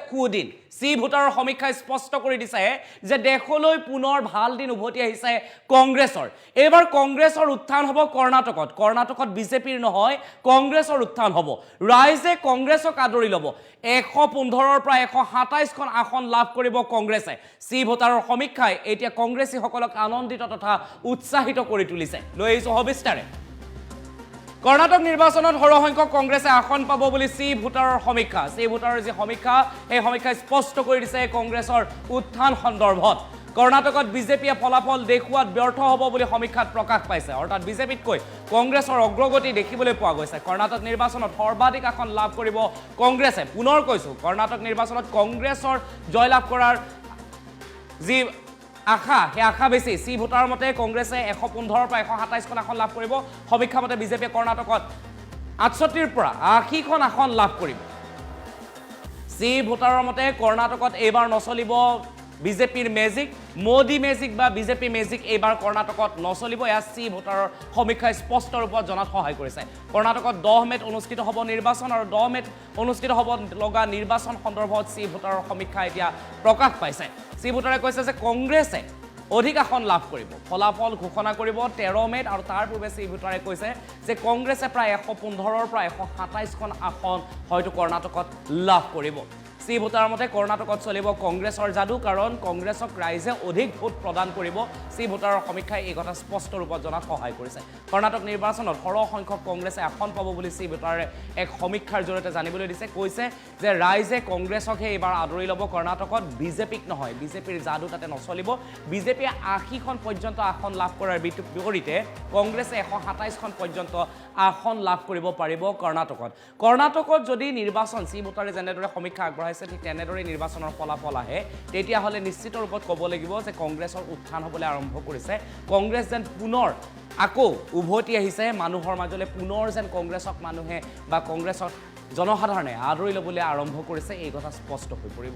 সুদিন সি ভোটাৰৰ সমীক্ষাই স্পষ্ট কৰি দিছে যে দেশলৈ পুনৰ ভাল দিন উভতি আহিছে কংগ্ৰেছৰ এবাৰ কংগ্ৰেছৰ উত্থান হ'ব কৰ্ণাটকত বিজেপিৰ নহয় কংগ্ৰেছৰ উত্থান হ'ব ৰাইজে কংগ্ৰেছক আদৰি ল'ব 115ৰ পৰা 127 খন আসন লাভ কৰিব কংগ্ৰেছে সি ভোটাৰৰ সমীক্ষাই এতিয়া কংগ্ৰেছীসকলক আনন্দিত তথা উৎসাহিত কৰি তুলিছে লৈ আহিছো হবিষ্টাৰে কৰ্ণাটক নিৰ্বাচনত সৰহসংখ্যক কংগ্ৰেছে আসন পাব বুলি সি ভোটাৰৰ সমীক্ষা সি ভোটাৰৰ যে সমীক্ষা এই সমীক্ষাই স্পষ্ট কৰি দিছে কংগ্ৰেছৰ উত্থান সন্দৰ্ভত কৰ্ণাটকত বিজেপিয়ে ফলাফল দেখুৱাত ব্যৰ্থ হ'ব বুলি সমীক্ষাত প্ৰকাশ পাইছে অৰ্থাৎ বিজেপিতকৈ কংগ্ৰেছৰ অগ্ৰগতি দেখিবলৈ পোৱা গৈছে কৰ্ণাটক নিৰ্বাচনত সৰ্বাধিক আসন লাভ কৰিব কংগ্ৰেছে পুনৰ কৈছো কৰ্ণাটক নিৰ্বাচনত কংগ্ৰেছৰ জয়লাভ কৰাৰ যি আশা হে আশা বেছি সি ভোটাৰৰ মতে কংগ্ৰেছে 115ৰ পৰা 127 খন আসন লাভ কৰিব সমীক্ষা মতে বিজেপিয়ে কৰ্ণাটকত 68ৰ পৰা 80 খন আসন লাভ কৰিব সি ভোটাৰৰ মতে কৰ্ণাটকত এইবাৰ নচলিব বিজেপিৰ মেজিক মোদি মেজিক বা বিজেপি মেজিক এইবাৰ কৰ্ণাটকত নচলিব এয়া সি ভোটাৰৰ সমীক্ষাই স্পষ্ট ৰূপত জনাত সহায় কৰিছে কৰ্ণাটকত 10 মেত অনুষ্ঠিত হ'ব নিৰ্বাচন আৰু 10 মেত অনুষ্ঠিত হ'ব লগা নিৰ্বাচন সন্দৰ্ভত সি ভোটাৰৰ সমীক্ষা এতিয়া প্ৰকাশ পাইছে সি ভোটাৰে কৈছে যে কংগ্ৰেছে অধিক আসন লাভ কৰিব ফলাফল ঘোষণা কৰিব 13 মেত আৰু তাৰ পূৰ্বে সি ভোটাৰে কৈছে যে কংগ্ৰেছে প্ৰায় 115ৰ পৰা 127 খন আসন হয়তো কৰ্ণাটকত লাভ কৰিব সি ভোটাৰৰ মতে কৰ্ণাটকত চলিব কংগ্ৰেছৰ যাদু কাৰণ কংগ্ৰেছক ৰাইজে অধিক ভোট প্ৰদান কৰিব সি ভোটাৰৰ সমীক্ষাই এই কথা স্পষ্ট ৰূপত জনাত সহায় কৰিছে কৰ্ণাটক নিৰ্বাচনত সৰহ সংখ্যক কংগ্ৰেছে আসন পাব বুলি সি ভোটাৰে এক সমীক্ষাৰ জৰিয়তে জানিবলৈ দিছে কৈছে যে ৰাইজে কংগ্ৰেছকহে এইবাৰ আদৰি ল'ব কৰ্ণাটকত বিজেপিক নহয় বিজেপিৰ যাদু তাতে নচলিব বিজেপিয়ে 80 খন পৰ্যন্ত আসন লাভ কৰাৰ বিপৰীতে কংগ্ৰেছে 127 খন পৰ্যন্ত আসন লাভ কৰিব পাৰিব কৰ্ণাটকত যদি নিৰ্বাচন সি ভোটাৰে যেনেদৰে সমীক্ষা আগবঢ়াইছে ঠিক তেনেদৰে নিৰ্বাচনৰ ফলাফল আহে তেতিয়াহ'লে নিশ্চিত ৰূপত ক'ব লাগিব যে কংগ্ৰেছৰ উত্থান হ'বলৈ আৰম্ভ কৰিছে কংগ্ৰেছ যেন পুনৰ আকৌ উভতি আহিছে মানুহৰ মাজলৈ পুনৰ যেন কংগ্ৰেছক মানুহে বা কংগ্ৰেছক জনসাধাৰণে আদৰি ল'বলৈ আৰম্ভ কৰিছে এই কথা স্পষ্ট হৈ পৰিব